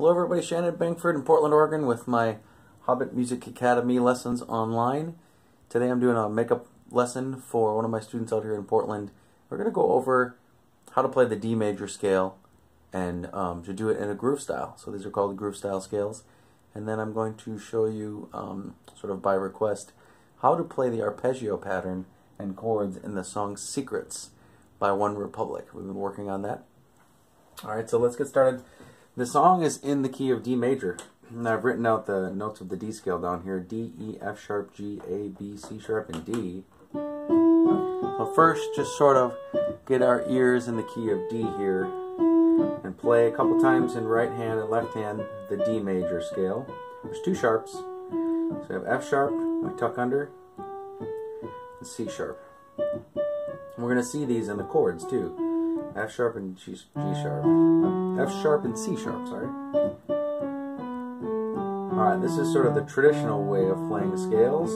Hello everybody, Shannon, Bengford in Portland, Oregon with my Hobbit Music Academy lessons online. Today I'm doing a makeup lesson for one of my students out here in Portland. We're going to go over how to play the D major scale and to do it in a groove style. So these are called groove style scales. And then I'm going to show you, sort of by request, how to play the arpeggio pattern and chords in the song Secrets by OneRepublic. We've been working on that. Alright, so let's get started. The song is in the key of D major. And I've written out the notes of the D scale down here. D, E, F sharp, G, A, B, C sharp, and D. So first, just sort of get our ears in the key of D here and play a couple times in right hand and left hand the D major scale. There's two sharps. So I have F sharp, my tuck under, and C sharp. And we're going to see these in the chords too. F sharp and G sharp. F sharp and C sharp, sorry. Alright, this is sort of the traditional way of playing scales.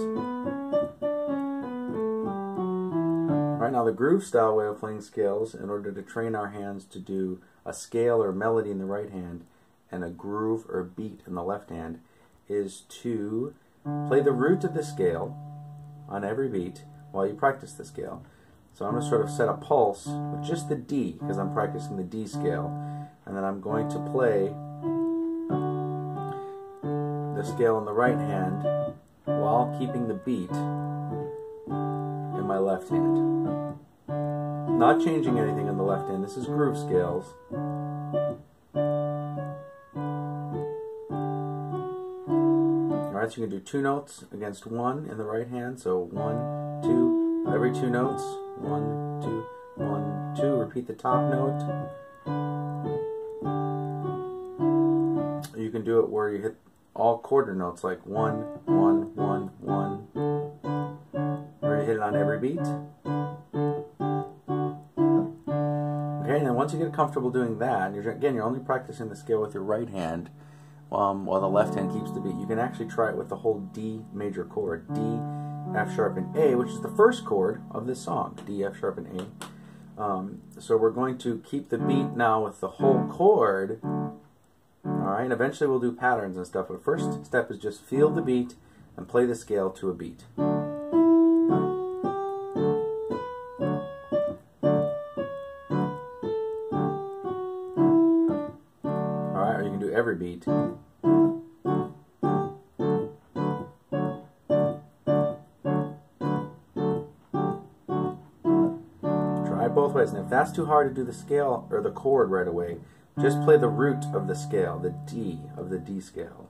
Right now, the groove style way of playing scales, in order to train our hands to do a scale or melody in the right hand and a groove or beat in the left hand, is to play the root of the scale on every beat while you practice the scale. So I'm going to sort of set a pulse with just the D, because I'm practicing the D scale, and then I'm going to play the scale in the right hand while keeping the beat in my left hand. Not changing anything in the left hand. This is groove scales. Alright, so you can do two notes against one in the right hand. So 1, 2, every two notes. 1, 2, 1, 2. Repeat the top note. You can do it where you hit all quarter notes, like 1, 1, 1, 1. Where you hit it on every beat. Okay, and then once you get comfortable doing that, and you're only practicing the scale with your right hand, while the left hand keeps the beat. You can actually try it with the whole D major chord, D, F sharp, and A, which is the first chord of this song, D, F sharp, and A. So we're going to keep the beat now with the whole chord. Alright, and eventually we'll do patterns and stuff, but first step is just feel the beat and play the scale to a beat. Alright, or you can do every beat. Try both ways, and if that's too hard to do the scale or the chord right away, just play the root of the scale, the D of the D scale.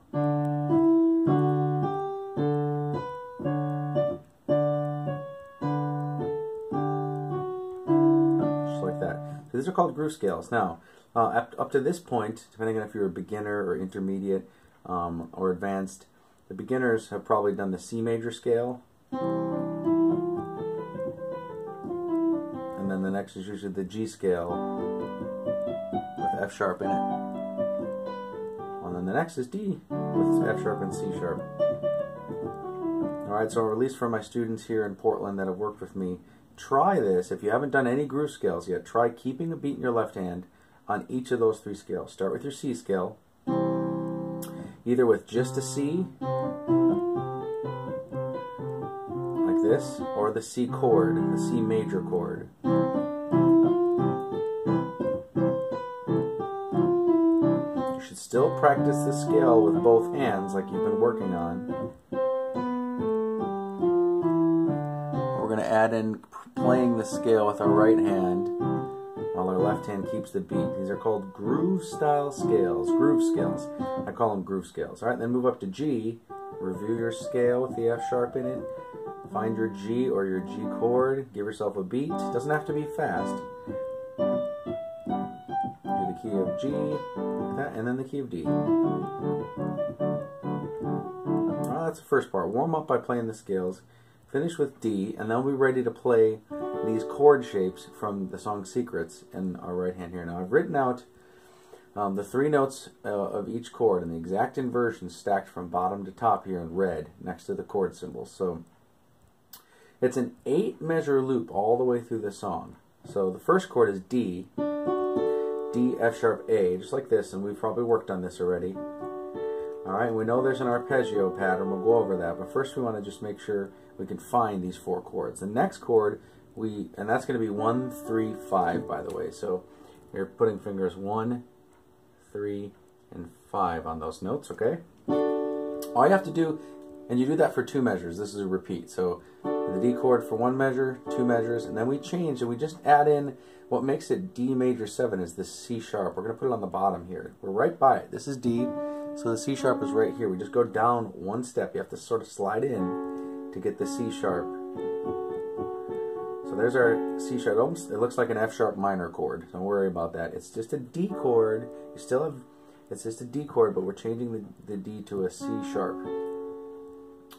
Just like that. So these are called groove scales. Now, up to this point, depending on if you're a beginner or intermediate or advanced, the beginners have probably done the C major scale. And then the next is usually the G scale with F sharp in it. And then the next is D with F sharp and C sharp. Alright, so at least for my students here in Portland that have worked with me, try this. If you haven't done any groove scales yet, try keeping a beat in your left hand on each of those three scales. Start with your C scale, either with just a C, like this, or the C chord, the C major chord. You should still practice the scale with both hands like you've been working on. We're going to add in playing the scale with our right hand while our left hand keeps the beat. These are called groove style scales, groove scales. I call them groove scales. Alright, then move up to G. Review your scale with the F sharp in it. Find your G or your G chord. Give yourself a beat. It doesn't have to be fast. Do the key of G, and then the key of D. Well, that's the first part. Warm up by playing the scales. Finish with D, and then we'll be ready to play these chord shapes from the song Secrets in our right hand here. Now I've written out the three notes of each chord and the exact inversion stacked from bottom to top here in red next to the chord symbols. So it's an 8 measure loop all the way through the song. So the first chord is D. D, F sharp, A, just like this, and we've probably worked on this already. Alright, we know there's an arpeggio pattern, we'll go over that, but first we want to just make sure we can find these 4 chords. The next chord, and that's going to be 1, 3, 5, by the way, so you're putting fingers 1, 3, and 5 on those notes, okay? All you have to do, and you do that for 2 measures, this is a repeat, so the D chord for 1 measure, 2 measures, and then we change and we just add in what makes it D major 7 is this C sharp. We're going to put it on the bottom here. We're right by it. This is D, so the C sharp is right here. We just go down 1 step. You have to sort of slide in to get the C sharp. So there's our C sharp. It looks like an F sharp minor chord. Don't worry about that. It's just a D chord. You still have, it's just a D chord, but we're changing the D to a C sharp.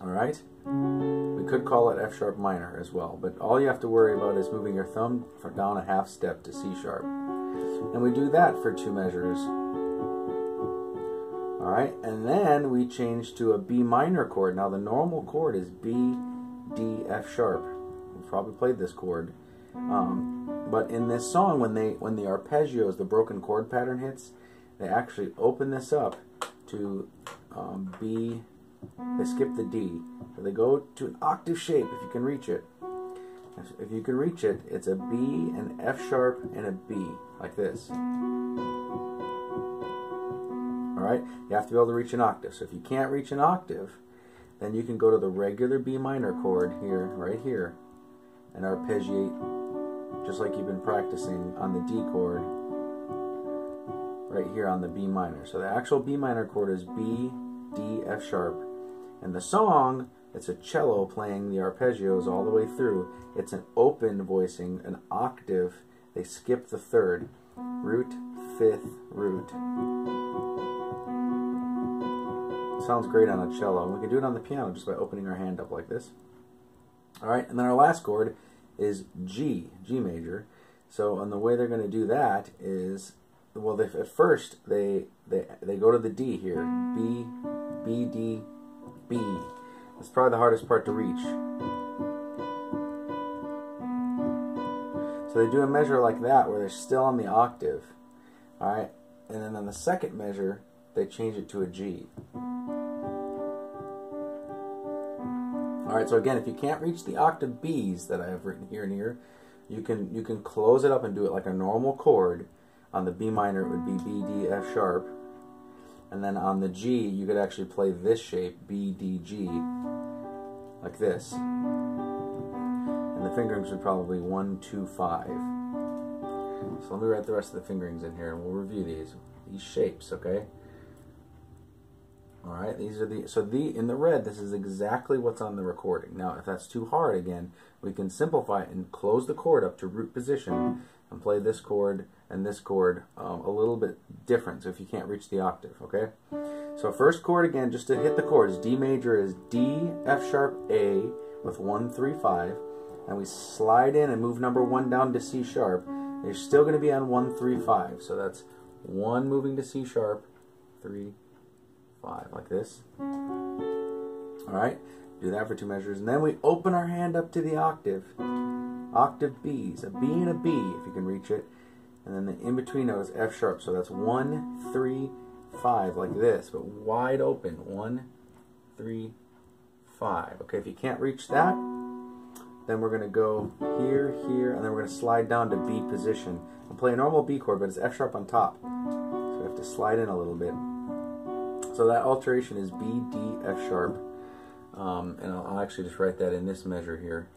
Alright? We could call it F sharp minor as well, but all you have to worry about is moving your thumb down a half step to C sharp. And we do that for 2 measures. Alright, and then we change to a B minor chord. Now the normal chord is B, D, F sharp. We've probably played this chord. But in this song, when the arpeggios, the broken chord pattern hits, they actually open this up to B. They skip the D. So they go to an octave shape if you can reach it. If you can reach it, it's a B, an F sharp, and a B, like this. Alright? You have to be able to reach an octave. So if you can't reach an octave, then you can go to the regular B minor chord here, right here, and arpeggiate just like you've been practicing on the D chord right here on the B minor. So the actual B minor chord is B, D, F sharp. And the song, it's a cello playing the arpeggios all the way through. It's an open voicing, an octave. They skip the 3rd. Root, 5th, root. It sounds great on a cello. And we can do it on the piano just by opening our hand up like this. Alright, and then our last chord is G, G major. So, and the way they're going to do that is, well, at first they go to the D here. B, B, D, B. That's probably the hardest part to reach. So they do a measure like that where they're still on the octave. Alright? And then on the second measure, they change it to a G. Alright, so again, if you can't reach the octave B's that I have written here and here, you can close it up and do it like a normal chord. On the B minor, it would be B, D, F sharp. And then on the G, you could actually play this shape, B, D, G, like this. And the fingerings would probably 1, 2, 5. So let me write the rest of the fingerings in here, and we'll review these shapes, okay? All right, these are in the red, this is exactly what's on the recording. Now, if that's too hard, again, we can simplify it and close the chord up to root position and play this chord and this chord a little bit different, so if you can't reach the octave, okay? So first chord, again, just to hit the chords, D major is D, F sharp, A with 1, 3, 5, and we slide in and move number 1 down to C sharp. You're still going to be on 1, 3, 5, so that's 1 moving to C sharp, 3, 5, like this. Alright, do that for 2 measures, and then we open our hand up to the octave. Octave B's, a B and a B if you can reach it, and then the in-between note is F sharp, so that's 1, 3, 5, like this, but wide open, 1, 3, 5. Okay, if you can't reach that, then we're going to go here, here, and then we're going to slide down to B position. I'll play a normal B chord, but it's F sharp on top, so we have to slide in a little bit. So that alteration is B, D, F sharp, and I'll actually just write that in this measure here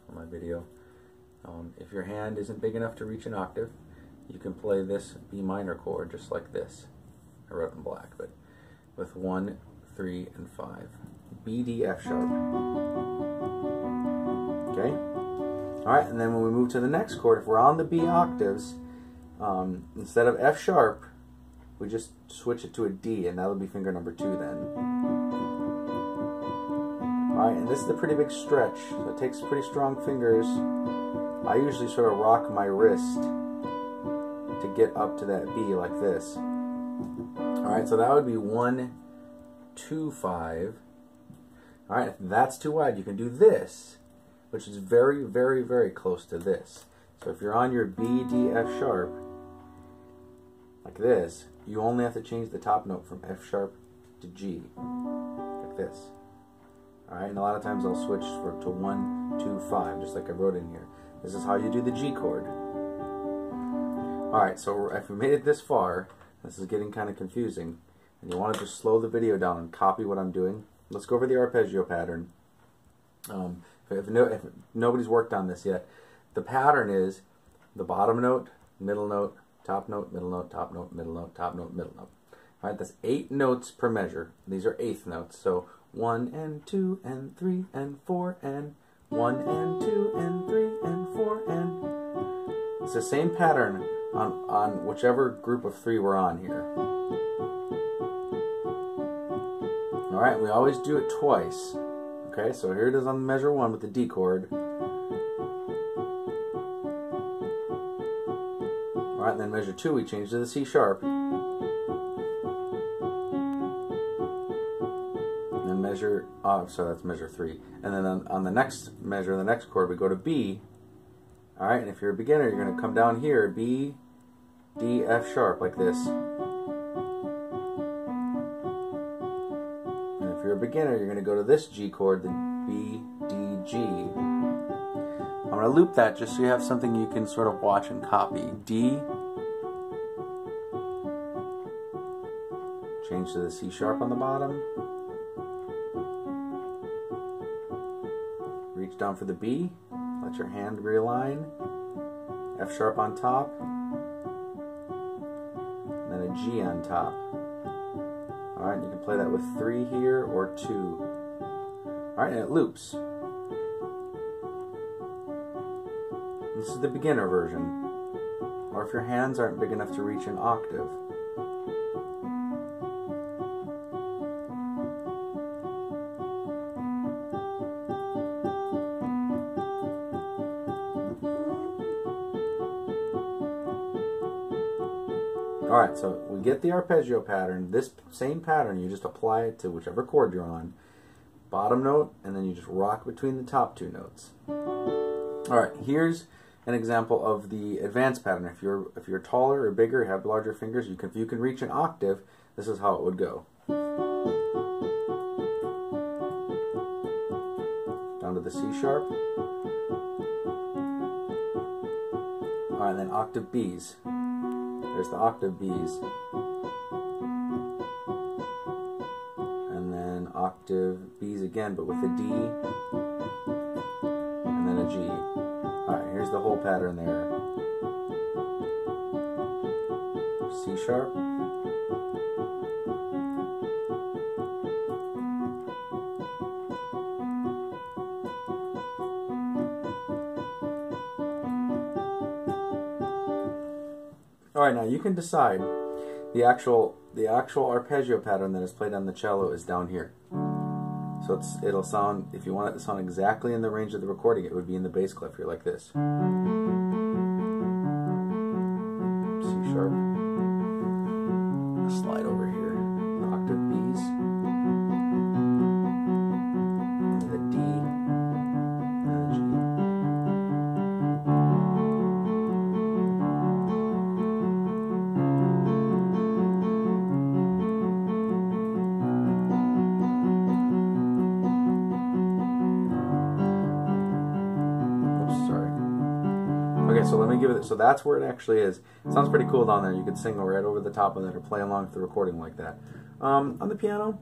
on my video. If your hand isn't big enough to reach an octave, you can play this B minor chord just like this. I wrote it in black, but with 1, 3, and 5. B, D, F sharp. Okay? Alright, and then when we move to the next chord, if we're on the B octaves, instead of F sharp, we just switch it to a D, and that'll be finger number 2 then. Alright, and this is a pretty big stretch, so it takes pretty strong fingers. I usually sort of rock my wrist to get up to that B like this. Alright, so that would be 1, 2, 5. Alright, if that's too wide, you can do this, which is very, very, very close to this. So if you're on your B, D, F sharp, like this, you only have to change the top note from F sharp to G, like this. Alright, and a lot of times I'll switch to 1, 2, 5, just like I wrote in here. This is how you do the G chord. Alright, so if we made it this far, this is getting kind of confusing, and you want to just slow the video down and copy what I'm doing. Let's go over the arpeggio pattern. If nobody's worked on this yet, the pattern is the bottom note, middle note, top note, middle note, top note, middle note, top note, middle note. All right, that's 8 notes per measure. These are eighth notes. So 1 and 2 and 3 and 4 and 1 and 2 and 3 and 4 and. It's the same pattern on whichever group of 3 we're on here. All right, we always do it twice. Okay, so here it is on measure 1 with the D chord. Alright, then measure 2 we change to the C sharp. And then measure, so that's measure 3. And then on the next measure, the next chord, we go to B. Alright, and if you're a beginner, you're going to come down here, B, D, F sharp, like this. And if you're a beginner, you're going to go to this G chord, the B, D, G. I'm going to loop that just so you have something you can sort of watch and copy. D, change to the C sharp on the bottom, reach down for the B, let your hand realign, F sharp on top, and then a G on top. Alright, you can play that with 3 here or 2. Alright, and it loops. This is the beginner version, or if your hands aren't big enough to reach an octave. Alright, so we get the arpeggio pattern. This same pattern, you just apply it to whichever chord you're on. Bottom note, and then you just rock between the top 2 notes. Alright, here's an example of the advanced pattern. If you're taller or bigger, have larger fingers, if you can reach an octave, this is how it would go. Down to the C sharp. Alright, then octave B's. There's the octave B's. And then octave B's again, but with a D, and then a G. Alright, here's the whole pattern there. C sharp. Alright, now you can decide the actual arpeggio pattern that is played on the cello is down here. So it'll sound, if you want it to sound exactly in the range of the recording, it would be in the bass clef here, like this. C sharp. Slide over here. The octave B's. And the D. And the G. Okay, so let me give it, so that's where it actually is. It sounds pretty cool down there. You could sing right over the top of that or play along with the recording like that. On the piano,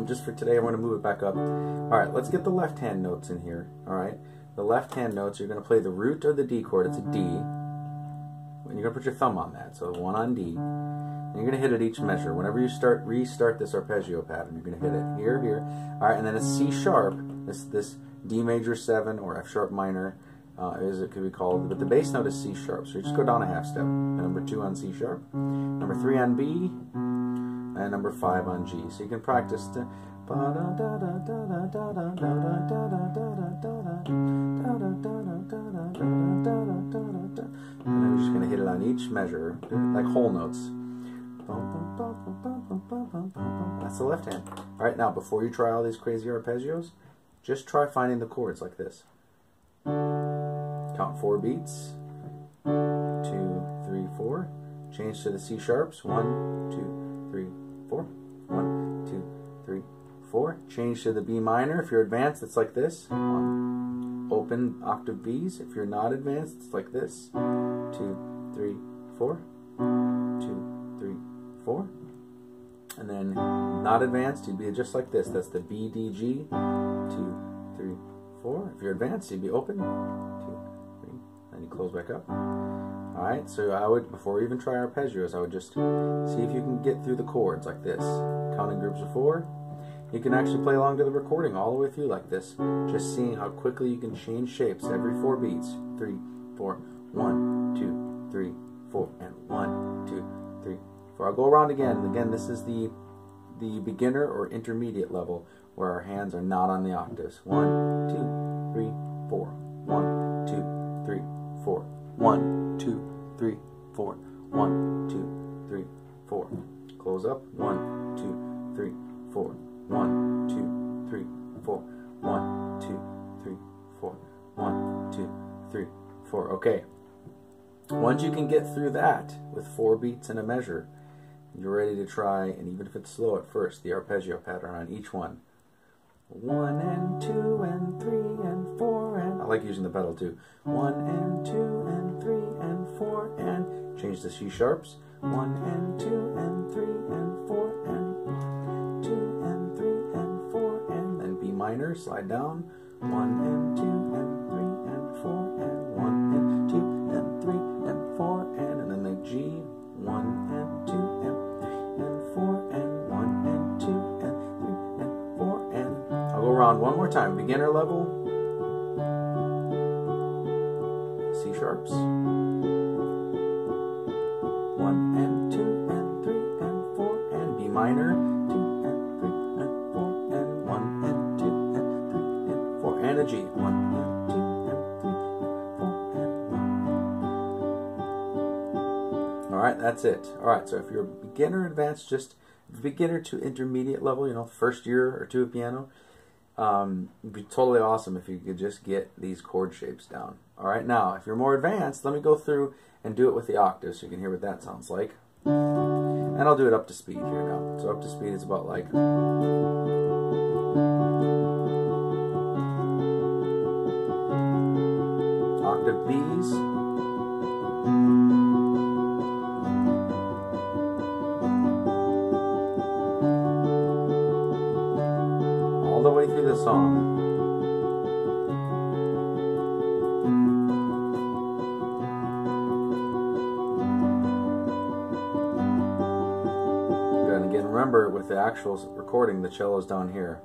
just for today, I'm going to move it back up. Alright, let's get the left hand notes in here. Alright, the left hand notes, you're going to play the root of the D chord. It's a D. And you're going to put your thumb on that, so 1 on D. And you're going to hit it each measure. Whenever you restart this arpeggio pattern, you're going to hit it here, here. Alright, and then a C sharp, this D major 7 or F sharp minor, as it could be called, but the bass note is C sharp, so you just go down a half step. Number 2 on C sharp, number 3 on B, and number 5 on G. So you can practice to, and then you're just going to hit it on each measure, like whole notes. That's the left hand. Alright, now before you try all these crazy arpeggios, just try finding the chords like this. Count 4 beats. 2, 3, 4. Change to the C sharps. 1, 2, 3, 4. 1, 2, 3, 4. Change to the B minor. If you're advanced, it's like this. Open octave Bs. If you're not advanced, it's like this. 2, 3, 4. 2, 3, 4. And then not advanced, you'd be just like this. That's the B, D, G. 2, 3, 4. If you're advanced, you'd be open. 2, 3. Then you close back up. Alright, so I would, before we even try arpeggios, I would just see if you can get through the chords like this. Counting groups of 4. You can actually play along to the recording all the way through like this. Just seeing how quickly you can change shapes every 4 beats. 3, 4. 1, 2, 3, 4. And 1, 2, 3, 4. I'll go around again. Again, this is the beginner or intermediate level where our hands are not on the octaves. 1, 2, 3, 4. 1, 2, 3, 4. 1, 2, 3, 4. 1, 2, 3, 4. Close up. 1, 2, 3, 4. 1, 2, 3, 4. 1, 2, 3, 4. 1, 2, 3, 4. Okay. Once you can get through that with 4 beats and a measure, you're ready to try, and even if it's slow at first, the arpeggio pattern on each one. 1 and 2 and 3 and 4 and... I like using the pedal too. 1 and 2 and 3 and 4 and... Change the C sharps. 1 and 2 and 3 and 4 and... 2 and 3 and 4 and... Then B minor, slide down. 1 and 2 and 3 and 4 and... 1 and 2 and 3 and 4 and then the G. 1 and 2 and 4 and 1 and 2 and 3 and 4 and... I'll go around one more time. Beginner level. C sharps. 1 and 2 and 3 and 4 and B minor. 2 and 3 and 4 and 1 and 2 and 3 and 4 and a G. 1 and 2 and 3 and 4 and 1. Alright, that's it. Alright, so if you're beginner, advanced, just beginner to intermediate level, you know, first year or two of piano, it'd be totally awesome if you could just get these chord shapes down. Alright, now, if you're more advanced, let me go through and do it with the octaves so you can hear what that sounds like. And I'll do it up to speed here now. So up to speed is about like... octave Bs. All the way through the song. Good. And again, remember with the actual recording, the cello's down here.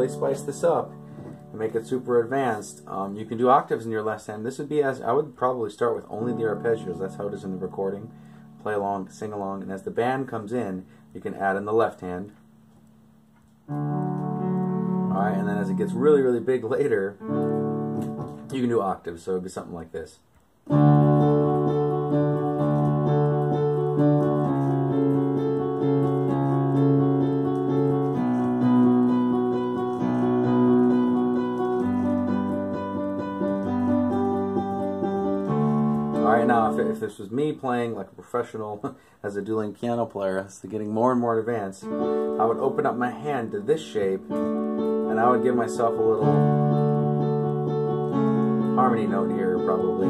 Spice this up and make it super advanced. You can do octaves in your left hand. This would be as I would probably start with only the arpeggios. That's how it is in the recording. Play along, sing along, and as the band comes in, you can add in the left hand. Alright, and then as it gets really, really big later, you can do octaves. So it would be something like this. Alright, now if this was me playing like a professional as a dueling piano player, as to getting more and more advanced, I would open up my hand to this shape and I would give myself a little harmony note here probably.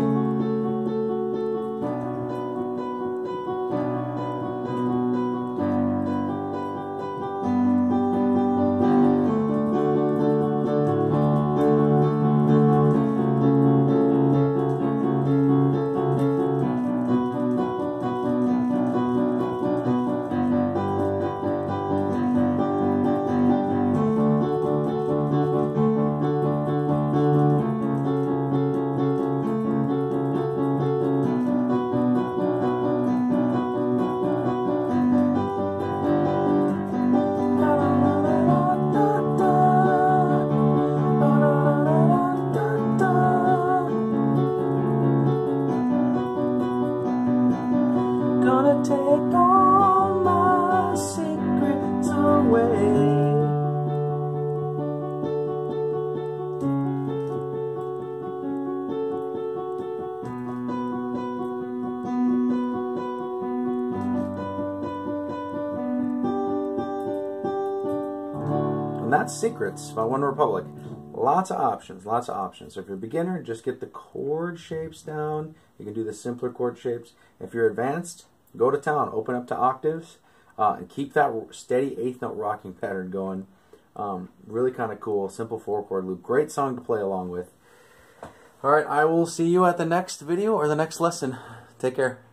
all my secrets away. And that's Secrets by One Republic. Lots of options, lots of options. So if you're a beginner, just get the chord shapes down. You can do the simpler chord shapes. If you're advanced, go to town, open up to octaves, and keep that steady eighth note rocking pattern going. Really kind of cool, simple 4-chord loop. Great song to play along with. Alright, I will see you at the next video or the next lesson. Take care.